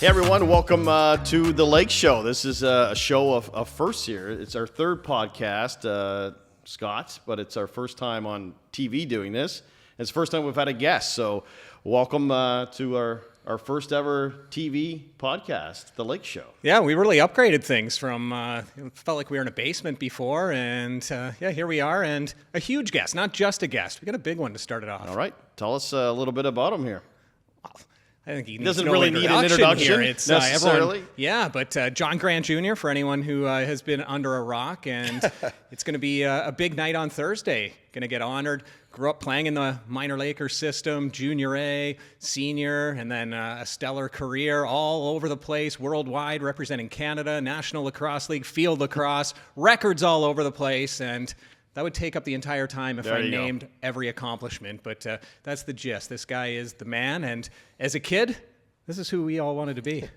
Hey everyone, welcome to the Lake Show. This is a show of firsts here. It's our third podcast, Scott, but it's our first time on TV doing this. It's the first time we've had a guest, so welcome to our first ever TV podcast, the Lake Show. Yeah, we really upgraded things from, it felt like we were in a basement before, and here we are, and a huge guest, not just a guest. We got a big one to start it off. All right, tell us a little bit about him here. I think he doesn't really need an introduction here. It's necessarily. But John Grant Jr. for anyone who has been under a rock, and it's going to be a big night on Thursday. Going to get honored. Grew up playing in the minor Lakers system, junior A, senior, and then a stellar career all over the place, worldwide, representing Canada, National Lacrosse League, Field Lacrosse, records all over the place, and that would take up the entire time if I named every accomplishment, but that's the gist. This guy is the man, and as a kid, this is who we all wanted to be.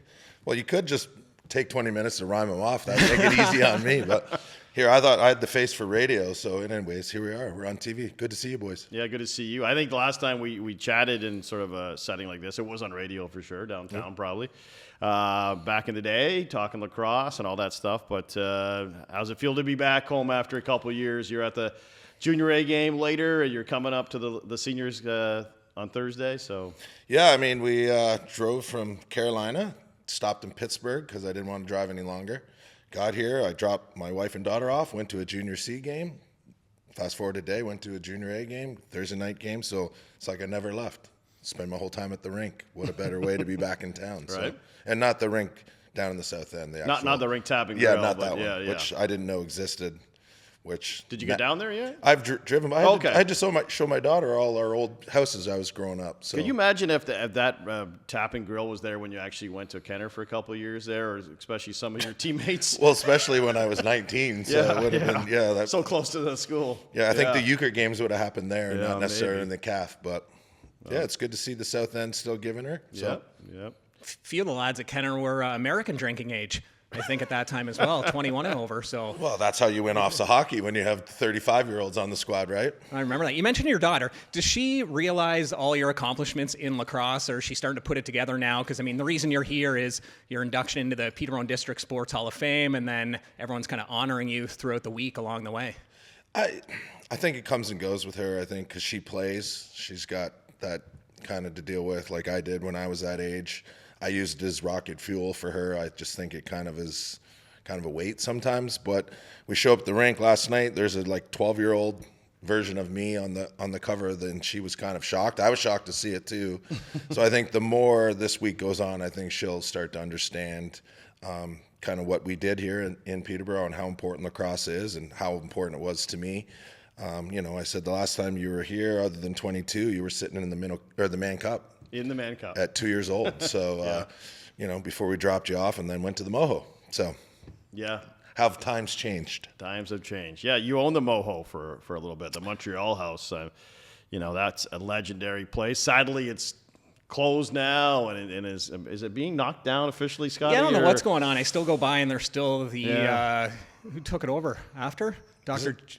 Well, you could just take 20 minutes to rhyme him off. That would make it easy on me, but here, I thought I had the face for radio, so anyways, here we are. We're on TV. Good to see you, boys. Yeah, good to see you. I think the last time we chatted in sort of a setting like this, it was on radio for sure, downtown probably. Back in the day, talking lacrosse and all that stuff. But how's it feel to be back home after a couple of years? You're at the junior A game later, and you're coming up to the seniors on Thursday. So yeah, I mean, we drove from Carolina, stopped in Pittsburgh because I didn't want to drive any longer. Got here, I dropped my wife and daughter off, went to a junior C game. Fast forward today, went to a junior A game, Thursday night game. So it's like I never left. Spend my whole time at the rink. What a better way to be back in town. Right. So, and not the rink down in the South End. The actual, not the rink tapping yeah, grill, not but that one, which I didn't know existed. Did you get down there yet? I've driven. I had to show my daughter all our old houses I was growing up. So. Can you imagine if that tapping grill was there when you actually went to Kenner for a couple of years there, or especially some of your teammates? Well, especially when I was 19. So it would have been, so close to the school. Yeah, I think the euchre games would have happened there, not necessarily maybe in the CAF. But yeah, it's good to see the South End still giving her. So. Yep. Few of the lads at Kenner were American drinking age, I think, at that time as well, 21 and over. So, well, that's how you win off the hockey when you have 35-year-olds on the squad, right? I remember that. You mentioned your daughter. Does she realize all your accomplishments in lacrosse, or is she starting to put it together now? Because, I mean, the reason you're here is your induction into the Peterborough District Sports Hall of Fame, and then everyone's kind of honoring you throughout the week along the way. I think it comes and goes with her, I think, because she plays. She's got that kind of to deal with like I did when I was that age. I used it as rocket fuel for her. I just think it kind of is kind of a weight sometimes. But we show up at the rink last night. There's a 12-year-old version of me on the cover, and she was kind of shocked. I was shocked to see it too. So I think the more this week goes on, I think she'll start to understand kind of what we did here in Peterborough and how important lacrosse is and how important it was to me. I said the last time you were here, other than 22, you were sitting in the Man Cup. In the Man Cup. At 2 years old. So, before we dropped you off and then went to the Moho. So, yeah. How have times changed? Times have changed. Yeah, you own the Moho for a little bit, the Montreal House. That's a legendary place. Sadly, it's closed now, and is it being knocked down officially, Scott? Yeah, I don't know what's going on. I still go by, and there's still the who took it over after?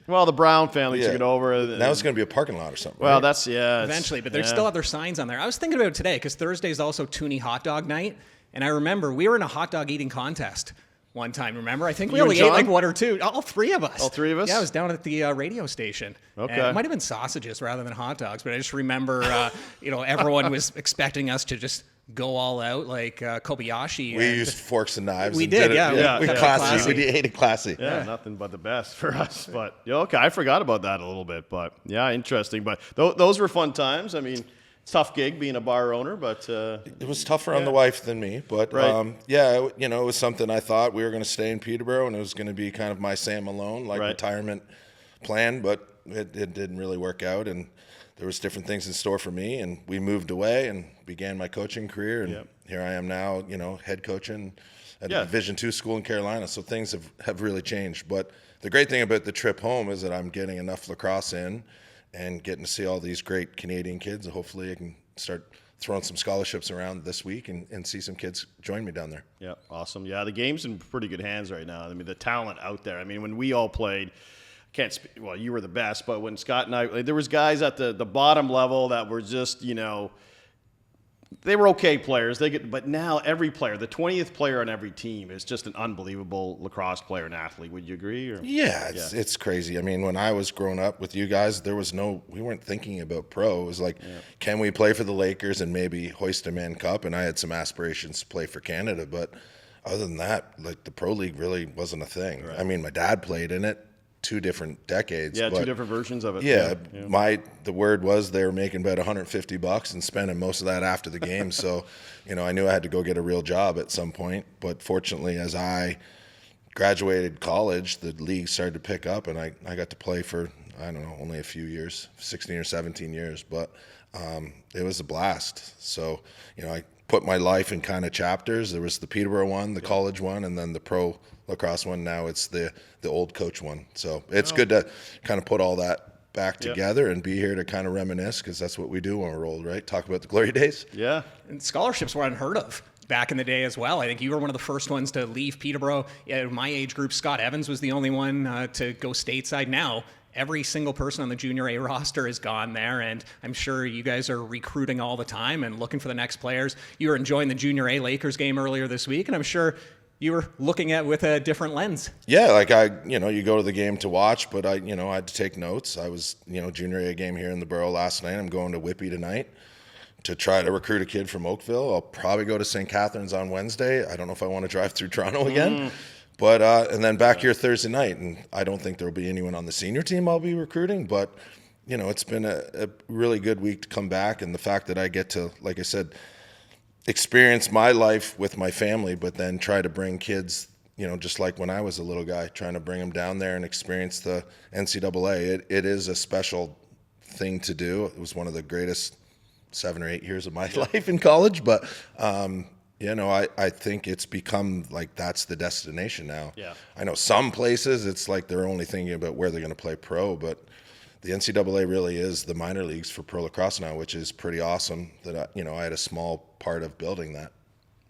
Well, the Brown family took it over. Now it's going to be a parking lot or something. Well, right? that's eventually, but there's still other signs on there. I was thinking about it today because Thursday is also Toonie Hot Dog Night, and I remember we were in a hot dog eating contest one time. Remember? I think we only ate like one or two. All three of us. All three of us? Yeah, I was down at the radio station. Okay. And it might have been sausages rather than hot dogs, but I just remember, everyone was expecting us to just go all out like Kobayashi. We used forks and knives. We did, We classy. We ate it classy. Yeah, nothing but the best for us. But okay, I forgot about that a little bit. But yeah, interesting. But those were fun times. I mean, it's a tough gig being a bar owner, but it was tougher on the wife than me. But right. It was something I thought we were going to stay in Peterborough, and it was going to be kind of my Sam Malone retirement plan. But it didn't really work out, and there was different things in store for me, and we moved away and began my coaching career, and here I am now, head coaching at a Division II school in Carolina. So things have really changed. But the great thing about the trip home is that I'm getting enough lacrosse in and getting to see all these great Canadian kids. And hopefully I can start throwing some scholarships around this week and see some kids join me down there. Yeah, awesome. Yeah, the game's in pretty good hands right now. I mean, the talent out there. I mean, when we all played, you were the best, but when Scott and I, there was guys at the bottom level that were just, they were okay players. But now every player, the 20th player on every team, is just an unbelievable lacrosse player and athlete. Would you agree? Or? Yeah, it's crazy. I mean, when I was growing up with you guys, we weren't thinking about pro. It was like, can we play for the Lakers and maybe hoist a Man Cup? And I had some aspirations to play for Canada, but other than that, like the pro league really wasn't a thing. Right. I mean, my dad played in it. 2 different decades. Yeah, 2 different versions of it. Yeah, the word was they were making about $150 and spending most of that after the game. So, I knew I had to go get a real job at some point. But fortunately, as I graduated college, the league started to pick up, and I got to play for, I don't know, only a few years, 16 or 17 years. But it was a blast. So, I put my life in kind of chapters. There was the Peterborough one, the college one, and then the pro lacrosse one. Now it's the old coach one. So it's good to kind of put all that back together and be here to kind of reminisce, because that's what we do when we're old, right? Talk about the glory days. Yeah. And scholarships were unheard of back in the day as well. I think you were one of the first ones to leave Peterborough. My age group, Scott Evans was the only one to go stateside. Now every single person on the Junior A roster is gone there, and I'm sure you guys are recruiting all the time and looking for the next players. You were enjoying the Junior A Lakers game earlier this week, and I'm sure you were looking at with a different lens. Yeah, like you go to the game to watch, but I had to take notes. I was, Junior A game here in the borough last night. I'm going to Whippy tonight to try to recruit a kid from Oakville. I'll probably go to St. Catharines on Wednesday. I don't know if I want to drive through Toronto again. But and then back here Thursday night, and I don't think there'll be anyone on the senior team I'll be recruiting, but it's been a really good week to come back, and the fact that I get to, like I said, experience my life with my family, but then try to bring kids, just like when I was a little guy, trying to bring them down there and experience the NCAA. It is a special thing to do. It was one of the greatest 7 or 8 years of my life in college, but I think it's become like that's the destination now. Yeah. I know some places it's like they're only thinking about where they're going to play pro, but the NCAA really is the minor leagues for pro lacrosse now, which is pretty awesome that I had a small part of building that.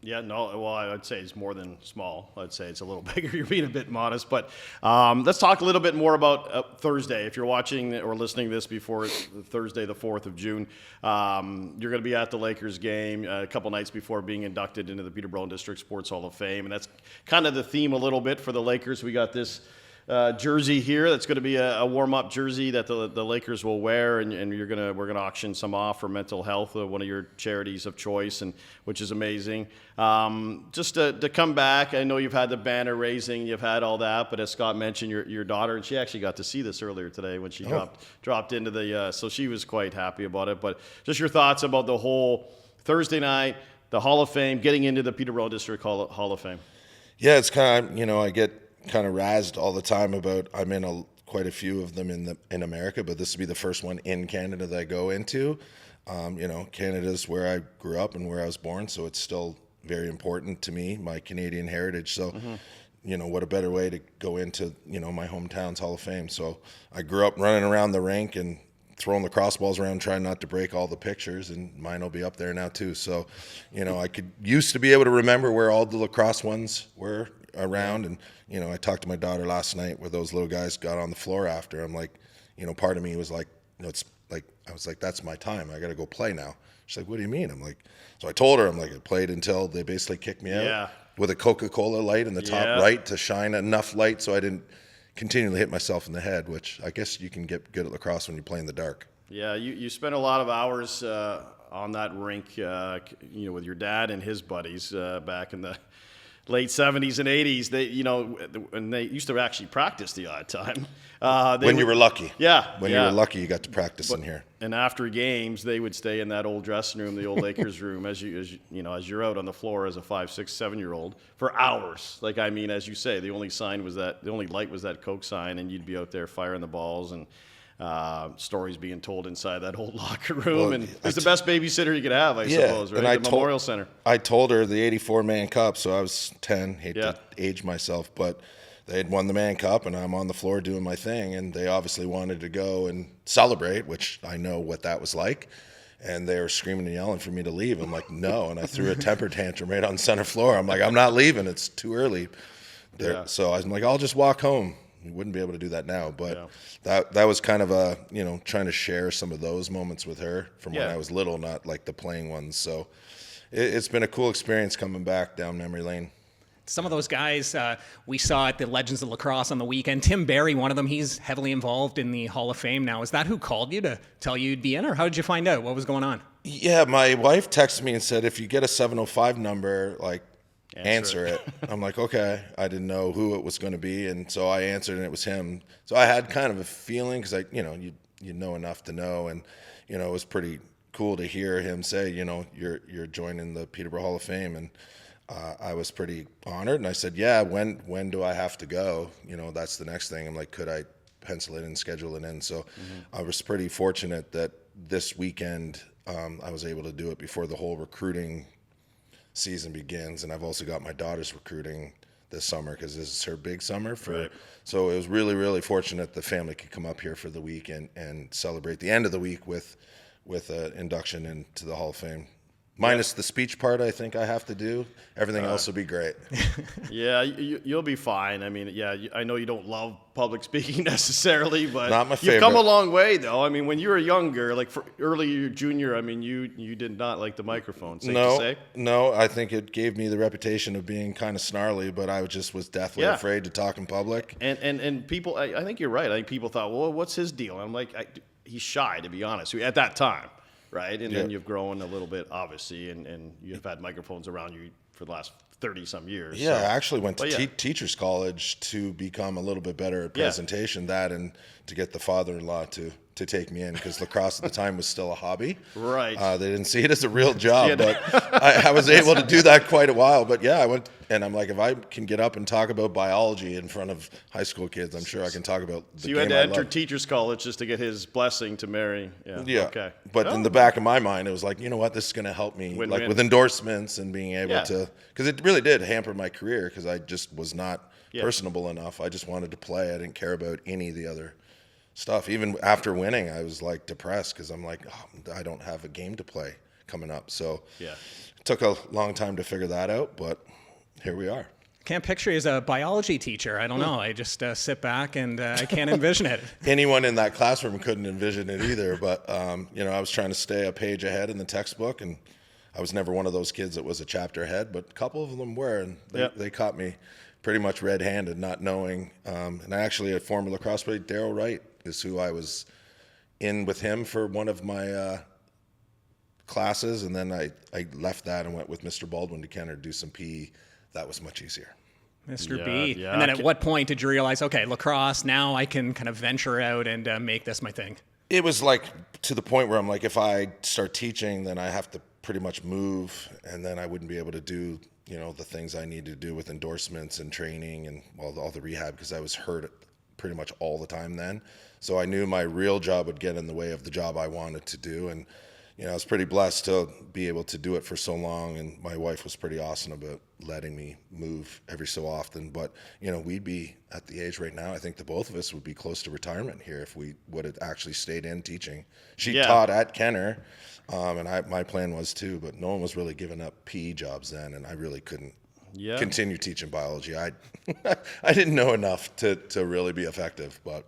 Yeah, no, well, I'd say it's more than small. I'd say it's a little bigger. You're being a bit modest. But let's talk a little bit more about Thursday. If you're watching or listening to this before Thursday, the 4th of June, you're going to be at the Lakers game a couple nights before being inducted into the Peterborough District Sports Hall of Fame. And that's kind of the theme a little bit for the Lakers. We got this jersey here that's going to be a warm-up jersey that the Lakers will wear, and we're going to auction some off for mental health, one of your charities of choice, and which is amazing. Just to come back, I know you've had the banner raising, you've had all that, but as Scott mentioned, your daughter, and she actually got to see this earlier today when she dropped into the so she was quite happy about it. But just your thoughts about the whole Thursday night, the Hall of Fame, getting into the Peterborough District Hall of Fame. Yeah, it's kind of, I get kind of razzed all the time about I'm in quite a few of them in America, but this will be the first one in Canada that I go into. Canada's where I grew up and where I was born, so it's still very important to me, my Canadian heritage. So, what a better way to go into, my hometown's Hall of Fame. So I grew up running around the rink and throwing the crossballs around, trying not to break all the pictures, and mine will be up there now too. So, I used to be able to remember where all the lacrosse ones were around, and I talked to my daughter last night where those little guys got on the floor after. I'm like, part of me was like, it's like, I was like, that's my time, I gotta go play now. She's like, what do you mean? I'm like, so I told her, I'm like, I played until they basically kicked me out with a Coca-Cola light in the top right to shine enough light so I didn't continually hit myself in the head, which I guess you can get good at lacrosse when you play in the dark. Yeah, you spent a lot of hours on that rink, with your dad and his buddies back in the late 70s and 80s. And they used to actually practice the odd time. When you were lucky. Yeah. When you were lucky, you got to practice in here. And after games, they would stay in that old dressing room, the old Lakers room, as you're out on the floor as a 5, 6, 7-year-old for hours. Like, I mean, as you say, the only light was that Coke sign, and you'd be out there firing the balls and stories being told inside that old locker room. Well, and it's the best babysitter you could have, I suppose, right? And the Memorial Center. I told her the 84 Man Cup, so I was 10, hate to age myself, but they had won the Man Cup, and I'm on the floor doing my thing, and they obviously wanted to go and celebrate, which I know what that was like. And they were screaming and yelling for me to leave. I'm like, no. And I threw a temper tantrum right on center floor. I'm like, I'm not leaving. It's too early. So I'm like, I'll just walk home. we wouldn't be able to do that now. But that was kind of a, trying to share some of those moments with her from when I was little, not like the playing ones. So it's been a cool experience coming back down memory lane. Some of those guys we saw at the Legends of Lacrosse on the weekend. Tim Barry, one of them, he's heavily involved in the Hall of Fame now. Is that who called you to tell you you'd be in, or how did you find out? What was going on? Yeah, my wife texted me and said, if you get a 705 number, like, answer it. I'm like, okay. I didn't know who it was going to be, and so I answered, and it was him. So I had kind of a feeling, because you know enough to know, and it was pretty cool to hear him say, you're joining the Peterborough Hall of Fame, and I was pretty honored, and I said, yeah, when do I have to go? That's the next thing. I'm like, could I pencil it in, schedule it in? So I was pretty fortunate that this weekend I was able to do it before the whole recruiting season begins. And I've also got my daughter's recruiting this summer, because this is her big summer. So it was really, really fortunate the family could come up here for the week and celebrate the end of the week with an induction into the Hall of Fame. Minus the speech part, I think I have to do. Everything else will be great. Yeah, you'll be fine. I mean, I know you don't love public speaking necessarily, but not my favorite. You've come a long way, though. I mean, when you were younger, like for early junior, I mean, you did not like the microphone. Safe to say? No, I think it gave me the reputation of being kind of snarly, but I was deathly afraid to talk in public. And people, I think you're right. I think people thought, well, what's his deal? And I'm like, he's shy, to be honest, at that time. Right, and then you've grown a little bit, obviously, and you've had microphones around you for the last 30-some years. Yeah, I actually went to teachers college to become a little bit better at presentation, and to get the father-in-law to take me in, because lacrosse at the time was still a hobby. Right. They didn't see it as a real job, but I was able to do that quite a while. But yeah, I went, and I'm like, if I can get up and talk about biology in front of high school kids, I'm sure I can talk about the game. So you had to enter teachers college just to get his blessing to marry. Yeah. Okay. But in the back of my mind, it was like, you know what, this is going to help me, like with endorsements and being able to, because it really did hamper my career, because I just was not personable enough. I just wanted to play. I didn't care about any of the other stuff. Even after winning, I was like depressed, because I'm like, I don't have a game to play coming up. So it took a long time to figure that out, but here we are. Can't picture you as a biology teacher. I don't know. I just sit back and I can't envision it. Anyone in that classroom couldn't envision it either. But, I was trying to stay a page ahead in the textbook, and I was never one of those kids that was a chapter ahead, but a couple of them were, and they caught me pretty much red-handed, not knowing. And I actually, a former lacrosse player, Daryl Wright, is who I was in with him for one of my classes, and then I left that and went with Mr. Baldwin to Kenner to do some PE. That was much easier. Mr. B. Yeah. And then at what point did you realize, okay, lacrosse, now I can kind of venture out and make this my thing? It was like to the point where I'm like, if I start teaching, then I have to pretty much move, and then I wouldn't be able to do, the things I need to do with endorsements and training and all the rehab, because I was hurt pretty much all the time then. So I knew my real job would get in the way of the job I wanted to do. And, I was pretty blessed to be able to do it for so long. And my wife was pretty awesome about letting me move every so often. But, we'd be at the age right now, I think the both of us would be close to retirement here if we would have actually stayed in teaching. She taught at Kenner, and my plan was too, but no one was really giving up PE jobs then, and I really couldn't continue teaching biology. I didn't know enough to really be effective, but.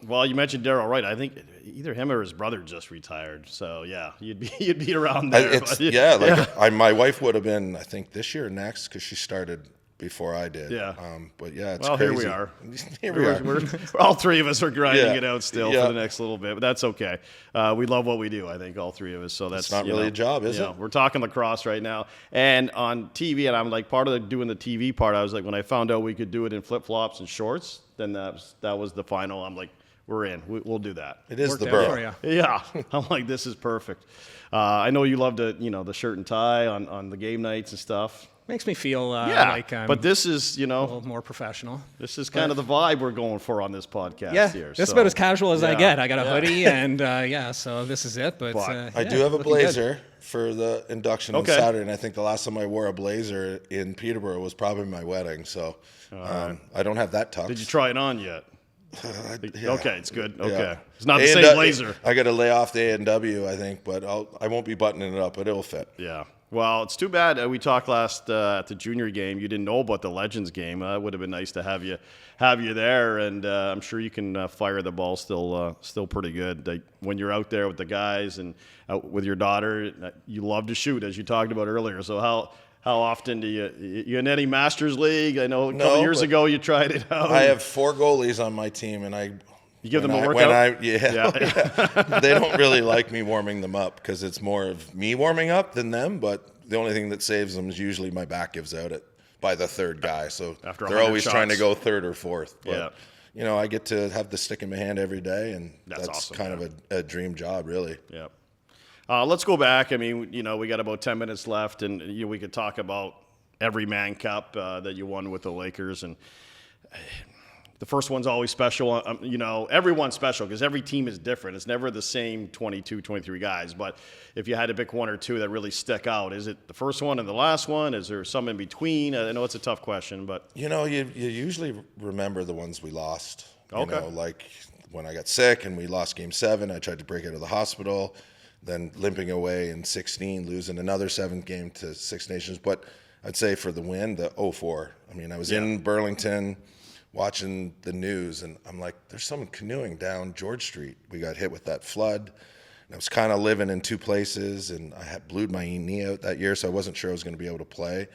Well, you mentioned Daryl Wright. I think either him or his brother just retired. So you'd be around there. My wife would have been, I think, this year or next, because she started before I did. Yeah. But it's crazy. Here we are. Here we are. We're all three of us are grinding it out still for the next little bit, but that's okay. We love what we do, I think, all three of us. So that's not really a job, is it? We're talking lacrosse right now, and on TV, and I'm like, part of doing the TV part, I was like, when I found out we could do it in flip-flops and shorts, then that was the final. I'm like, we're in. We'll do that. It is the borough. Yeah. I'm like, this is perfect. I know you love the shirt and tie on the game nights and stuff. Makes me feel like I'm but this is, a little more professional. This is kind of the vibe we're going for on this podcast here. This is about as casual as I get. I got a hoodie and so this is it. But I do have a blazer for the induction on Saturday, and I think the last time I wore a blazer in Peterborough was probably my wedding. So I don't have that tux. Did you try it on yet? Okay, it's good. Okay. Yeah. It's not the same blazer. I got to lay off the A&W, I think, but I won't be buttoning it up, but it'll fit. Yeah. Well, it's too bad we talked last at the junior game. You didn't know about the Legends game. It would have been nice to have you there, and I'm sure you can fire the ball still pretty good. Like, when you're out there with the guys and out with your daughter, you love to shoot, as you talked about earlier. So how often do you in any Masters League? I know a couple years ago you tried it out. I have 4 goalies on my team, and you give them a workout? Yeah. They don't really like me warming them up because it's more of me warming up than them. But the only thing that saves them is usually my back gives out by the 3rd guy. So they're always trying to go 3rd or 4th. But, I get to have the stick in my hand every day, and that's awesome, kind of a dream job, really. Yeah. Let's go back. I mean, we got about 10 minutes left, and we could talk about every Man Cup that you won with the Lakers, and the first one's always special. Everyone's special because every team is different. It's never the same 22, 23 guys. But if you had to pick one or two that really stick out, is it the first one and the last one? Is there some in between? I know it's a tough question, but you usually remember the ones we lost. Okay. Like when I got sick and we lost Game 7, I tried to break out of the hospital, then limping away in 16, losing another 7th game to Six Nations. But I'd say for the win, the 0-4. I mean, I was in Burlington watching the news, and I'm like, there's someone canoeing down George Street. We got hit with that flood, and I was kind of living in 2 places, and I had blued my knee out that year, so I wasn't sure I was going to be able to play,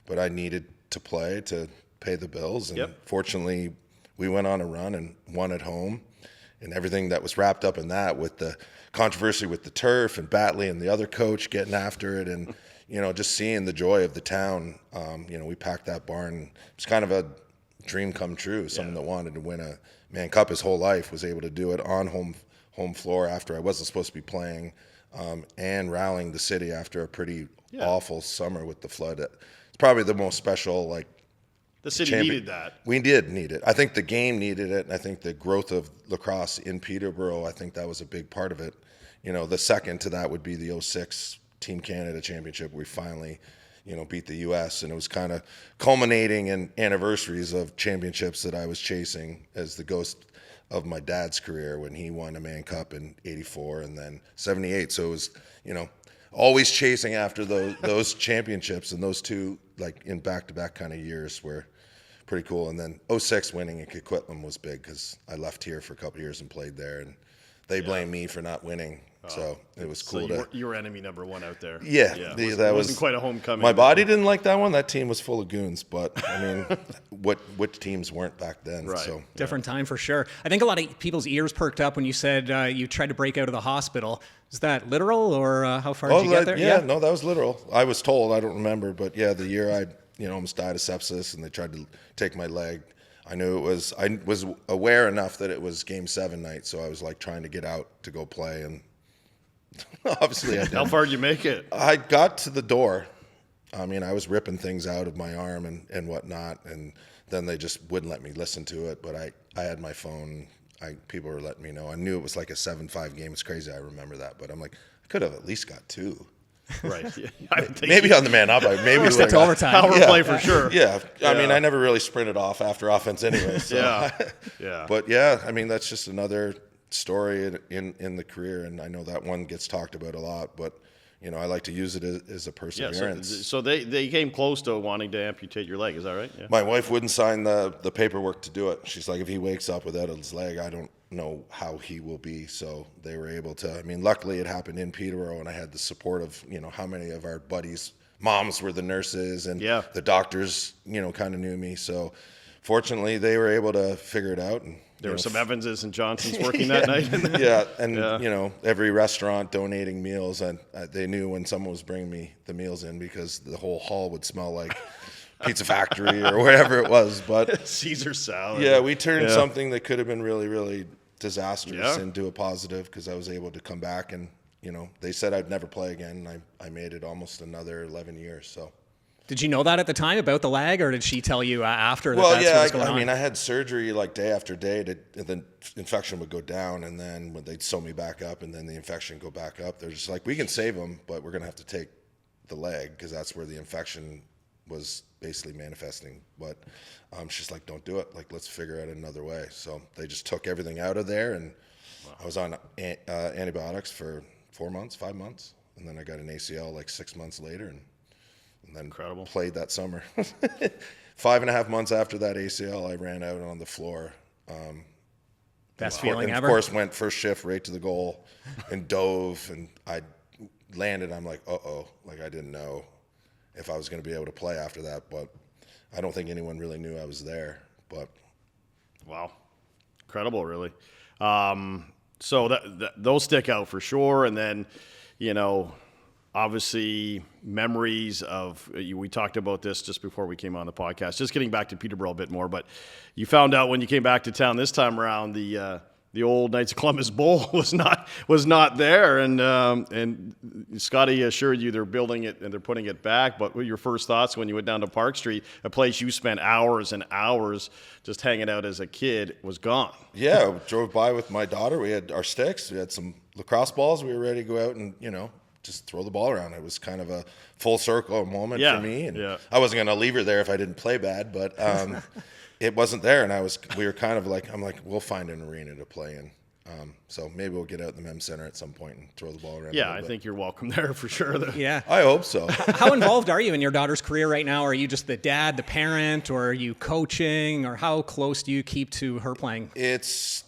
but I needed to play to pay the bills, and fortunately, we went on a run and won at home, and everything that was wrapped up in that with the controversy with the turf and Batley and the other coach getting after it, and just seeing the joy of the town. We packed that barn. It's kind of a dream come true. Someone that wanted to win a Man Cup his whole life was able to do it on home floor after I wasn't supposed to be playing, and rallying the city after a pretty awful summer with the flood. It's probably the most special, the city needed that. We did need it. I think the game needed it, and I think the growth of lacrosse in Peterborough, I think that was a big part of it. The second to that would be the 06 Team Canada Championship. We finally beat the U.S., and it was kind of culminating in anniversaries of championships that I was chasing as the ghost of my dad's career when he won a Man Cup in 84 and then 78. So it was, always chasing after those championships, and those two, in back-to-back kind of years, were pretty cool. And then 06 winning in Coquitlam was big because I left here for a couple of years and played there, and they blamed me for not winning. So it was cool. So you were enemy number 1 out there. Yeah. That wasn't quite a homecoming. My body didn't like that one. That team was full of goons. But, I mean, what teams weren't back then? Right. So different time for sure. I think a lot of people's ears perked up when you said you tried to break out of the hospital. Is that literal, or how far did you get there? Yeah, no, that was literal. I was told. I don't remember. But, the year I almost died of sepsis, and they tried to take my leg. I knew it was – I was aware enough that it was Game 7 night, so I was, trying to get out to go play, and obviously I didn't. How far did you make it? I got to the door. I mean, I was ripping things out of my arm and whatnot, and then they just wouldn't let me listen to it, but I had my phone. People were letting me know. I knew it was like a 7-5 game. It's crazy I remember that, but I'm like, I could have at least got 2. Right. Maybe on the man up. Maybe Forced it to overtime. Power play for sure. Yeah. I mean, I never really sprinted off after offense anyway. So. Yeah. But I mean, that's just another story in the career, and I know that one gets talked about a lot, but I like to use it as a perseverance. So they came close to wanting to amputate your leg. Is that right? Yeah. My wife wouldn't sign the paperwork to do it. She's like, if he wakes up without his leg, I don't know how he will be. So they were able to. I mean, luckily it happened in Peterborough, and I had the support of how many of our buddies' moms were the nurses, and the doctors kind of knew me. So fortunately, they were able to figure it out. And there were some Evanses and Johnsons working that night. Every restaurant donating meals, and they knew when someone was bringing me the meals in because the whole hall would smell like Pizza Factory or wherever it was. But Caesar salad. Yeah, we turned something that could have been really, really disastrous into a positive because I was able to come back, and they said I'd never play again, and I made it almost another 11 years. So. Did you know that at the time about the leg, or did she tell you after that that's what's going on? I mean, I had surgery day after day. The infection would go down, and then when they'd sew me back up, and then the infection go back up, they're just like, we can save him, but we're going to have to take the leg because that's where the infection was basically manifesting. But she's like, don't do it. Let's figure out another way. So they just took everything out of there, and I was on antibiotics for 4 months, 5 months. and then I got an ACL like 6 months later, and then Incredible. played that summer. 5.5 months after that ACL, I ran out on the floor. Best feeling and ever. Of course, went first shift right to the goal and dove, and I landed. I'm like, uh-oh. Like, I didn't know if I was going to be able to play after that, but I don't think anyone really knew I was there. But Wow. Incredible, really. So those stick out for sure. And then, obviously memories of, we talked about this just before we came on the podcast, just getting back to Peterborough a bit more, but you found out when you came back to town this time around, the old Knights of Columbus Bowl was not there, and Scotty assured you they're building it and they're putting it back. But what were your first thoughts when you went down to Park Street, a place you spent hours and hours just hanging out as a kid, was gone? yeah, drove by with my daughter. We had our sticks. We had some lacrosse balls. We were ready to go out and just throw the ball around. It was kind of a full circle moment for me. And I wasn't going to leave her there if I didn't play bad, but it wasn't there. And we were kind of like, I'm like, we'll find an arena to play in. So maybe we'll get out in the Mem Center at some point and throw the ball around. Yeah, I think you're welcome there for sure. Yeah. I hope so. How involved are you in your daughter's career right now? Are you just the dad, the parent, or are you coaching, or how close do you keep to her playing? It's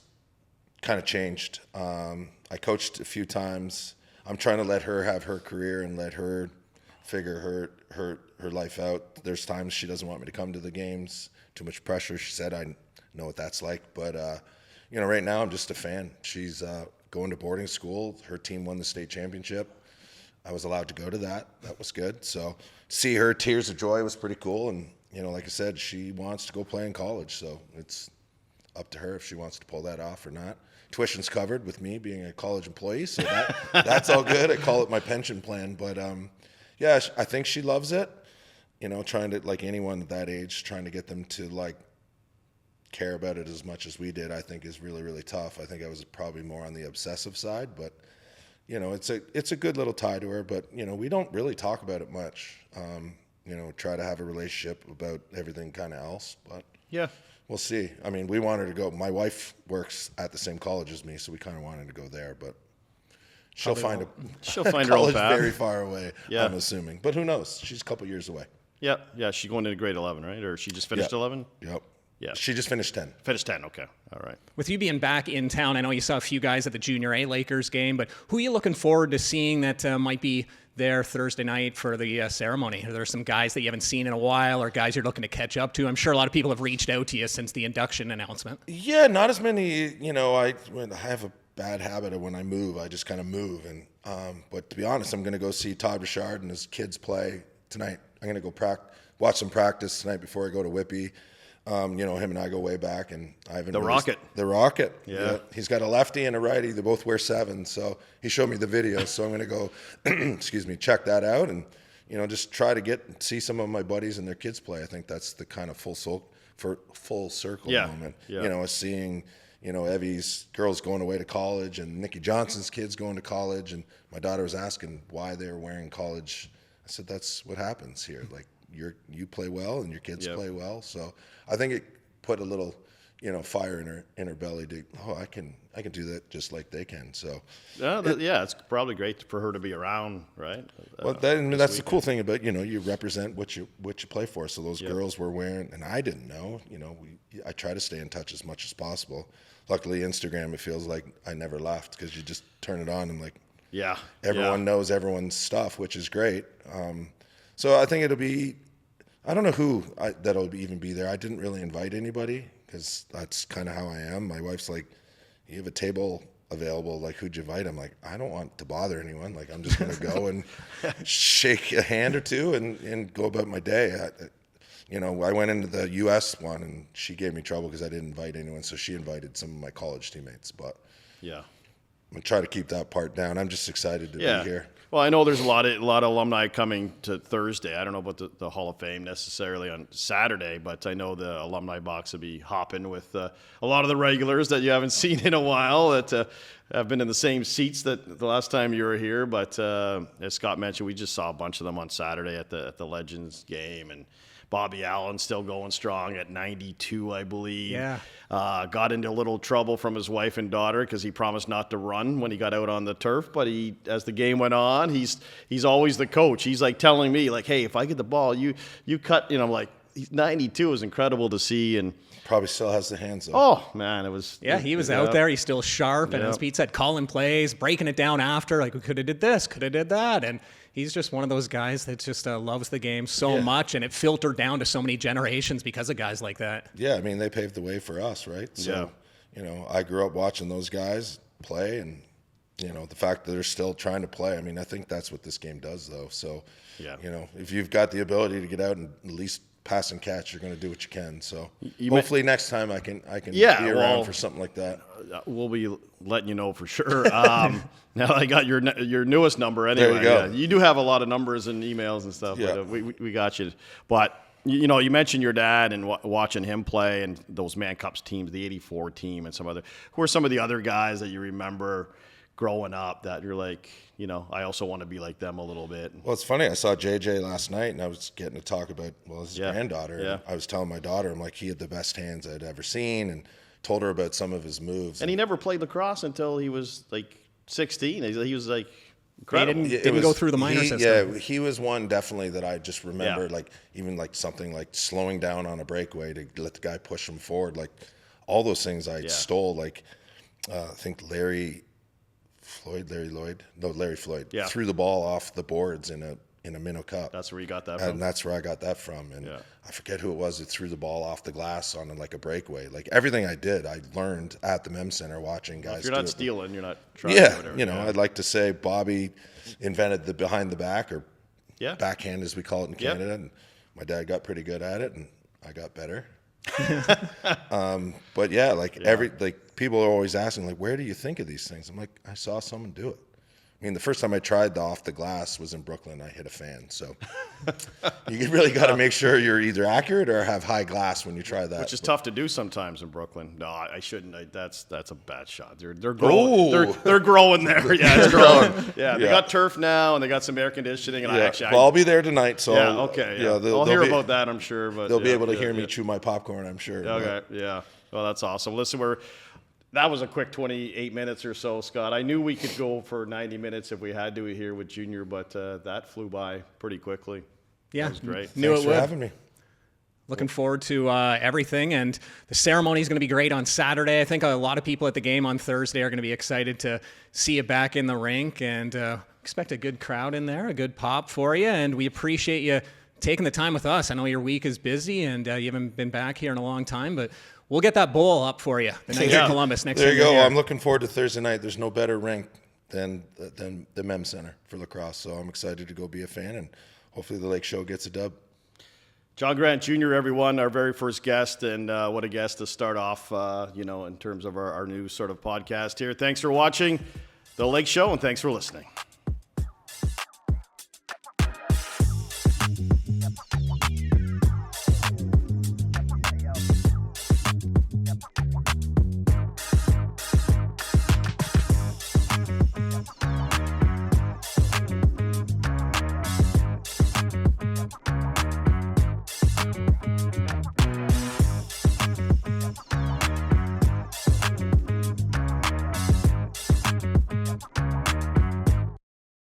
kind of changed. I coached a few times. I'm trying to let her have her career and let her figure her life out. There's times she doesn't want me to come to the games. Too much pressure. She said, I know what that's like. But, right now I'm just a fan. She's going to boarding school. Her team won the state championship. I was allowed to go to that. That was good. So see her tears of joy was pretty cool. And, like I said, she wants to go play in college. So it's up to her if she wants to pull that off or not. Tuition's covered with me being a college employee, so that's all good. I call it my pension plan. But yeah, I think she loves it. Trying to, like anyone at that age, trying to get them to like care about it as much as we did, I think is really, really tough. I think I was probably more on the obsessive side, but it's a good little tie to her. But we don't really talk about it much. Try to have a relationship about everything kind of else, but Yeah. we'll see. I mean, we wanted to go. My wife works at the same college as me, so we kind of wanted to go there, but she'll find her own college path. Very far away, Yeah. I'm assuming. But who knows? She's a couple years away. Yeah. She's going into grade 11, right? Or she just finished 11? Yep. Yeah. She just finished 10. Finished 10, okay. All right. With you being back in town, I know you saw a few guys at the Junior A Lakers game, but who are you looking forward to seeing that might be there Thursday night for the ceremony? Are there some guys that you haven't seen in a while, or guys you're looking to catch up to? I'm sure a lot of people have reached out to you since the induction announcement. Yeah, not as many. I have a bad habit of when I move, I just kind of move. And but to be honest, I'm going to go see Todd Richard and his kids play tonight. I'm going to go watch some practice tonight before I go to Whippy. Him and I go way back, and I haven't. The Rocket. The Rocket. Yeah. He's got a lefty and a righty. They both wear 7, so he showed me the video. So I'm going to go, check that out, and just try to see some of my buddies and their kids play. I think that's the kind of full circle moment. Yeah. Seeing Evie's girls going away to college, and Nikki Johnson's kids going to college, and my daughter was asking why they were wearing college. I said that's what happens here. Like you play well and your kids play well. So I think it put a little, fire in her belly to, I can do that just like they can. So it's probably great for her to be around, right? Well, that's the cool thing about you represent what you play for. So those girls were wearing, and I didn't know. I try to stay in touch as much as possible. Luckily, Instagram, it feels like I never left because you just turn it on and everyone knows everyone's stuff, which is great. So I think it'll be. I don't know who that'll even be there. I didn't really invite anybody because that's kind of how I am. My wife's like, you have a table available, like who'd you invite? I'm like, I don't want to bother anyone. Like I'm just going to go and shake a hand or two and go about my day. I went into the U.S. one and she gave me trouble because I didn't invite anyone. So she invited some of my college teammates. But yeah, I'm going to try to keep that part down. I'm just excited to be here. Well, I know there's a lot of alumni coming to Thursday. I don't know about the Hall of Fame necessarily on Saturday, but I know the alumni box will be hopping with a lot of the regulars that you haven't seen in a while that have been in the same seats that the last time you were here. But as Scott mentioned, we just saw a bunch of them on Saturday at the Legends game, Bobby Allen still going strong at 92, I believe. Yeah. Got into a little trouble from his wife and daughter because he promised not to run when he got out on the turf. But as the game went on, he's always the coach. He's like telling me, like, hey, if I get the ball, you cut. I'm like, he's 92 is incredible to see. And Probably still has the hands up. oh man, it was. Yeah, he was out there. He's still sharp, and as Pete said, calling plays, breaking it down after. Like, we could have did this, could have did that, and he's just one of those guys that just loves the game so much, and it filtered down to so many generations because of guys like that. Yeah, I mean, they paved the way for us, right? So, I grew up watching those guys play, and the fact that they're still trying to play. I mean, I think that's what this game does, though. So, if you've got the ability to get out and at least pass and catch, you're going to do what you can. So hopefully next time I can be around for something like that. We'll be letting you know for sure. Now I got your newest number anyway. There you go. Yeah, you do have a lot of numbers and emails and stuff. Yeah. But we got you. But you mentioned your dad and watching him play and those Man Cups teams, the '84 team and some other. Who are some of the other guys that you remember growing up that you're like, I also want to be like them a little bit? Well, it's funny. I saw JJ last night, and I was getting to talk about, his granddaughter. Yeah. And I was telling my daughter, I'm like, he had the best hands I'd ever seen, and told her about some of his moves. And he never played lacrosse until he was like 16. He was like incredible. He didn't go through the minor system. Yeah, he was one definitely that I just remember, like even like something like slowing down on a breakaway to let the guy push him forward. Like all those things I stole. Like I think Larry Floyd threw the ball off the boards in a minnow cup. That's where you got that from? And that's where I got that from. And I forget who it was that threw the ball off the glass on like a breakaway. Like everything I did, I learned at the Mem Center watching guys. If you're not stealing, you're not trying. Yeah, or whatever. I'd like to say Bobby invented the behind the back or backhand as we call it in Canada, and my dad got pretty good at it, and I got better. But people are always asking, like, where do you think of these things? I'm like, I saw someone do it. I mean, the first time I tried the off the glass was in Brooklyn. I hit a fan. So you really got to make sure you're either accurate or have high glass when you try that. Which is tough to do sometimes in Brooklyn. No, I shouldn't. That's a bad shot. They're growing. They're growing there. Yeah, it's growing. Yeah, they got turf now and they got some air conditioning. And I'll be there tonight. So I'll hear about that. I'm sure. But they'll be able to hear me chew my popcorn. I'm sure. Okay. Yeah. Well, that's awesome. Listen, that was a quick 28 minutes or so, Scott. I knew we could go for 90 minutes if we had to here with Junior, but that flew by pretty quickly. Yeah, that was great. Knew Thanks for having me. Looking forward to everything, and the ceremony is going to be great on Saturday. I think a lot of people at the game on Thursday are going to be excited to see you back in the rink, and expect a good crowd in there, a good pop for you, and we appreciate you taking the time with us. I know your week is busy, and you haven't been back here in a long time, but we'll get that bowl up for you the night of Columbus next year. There you go. I'm looking forward to Thursday night. There's no better rink than the Mem Center for lacrosse, so I'm excited to go be a fan, and hopefully the Lake Show gets a dub. John Grant Jr., everyone, our very first guest, and what a guest to start off, in terms of our new sort of podcast here. Thanks for watching The Lake Show, and thanks for listening.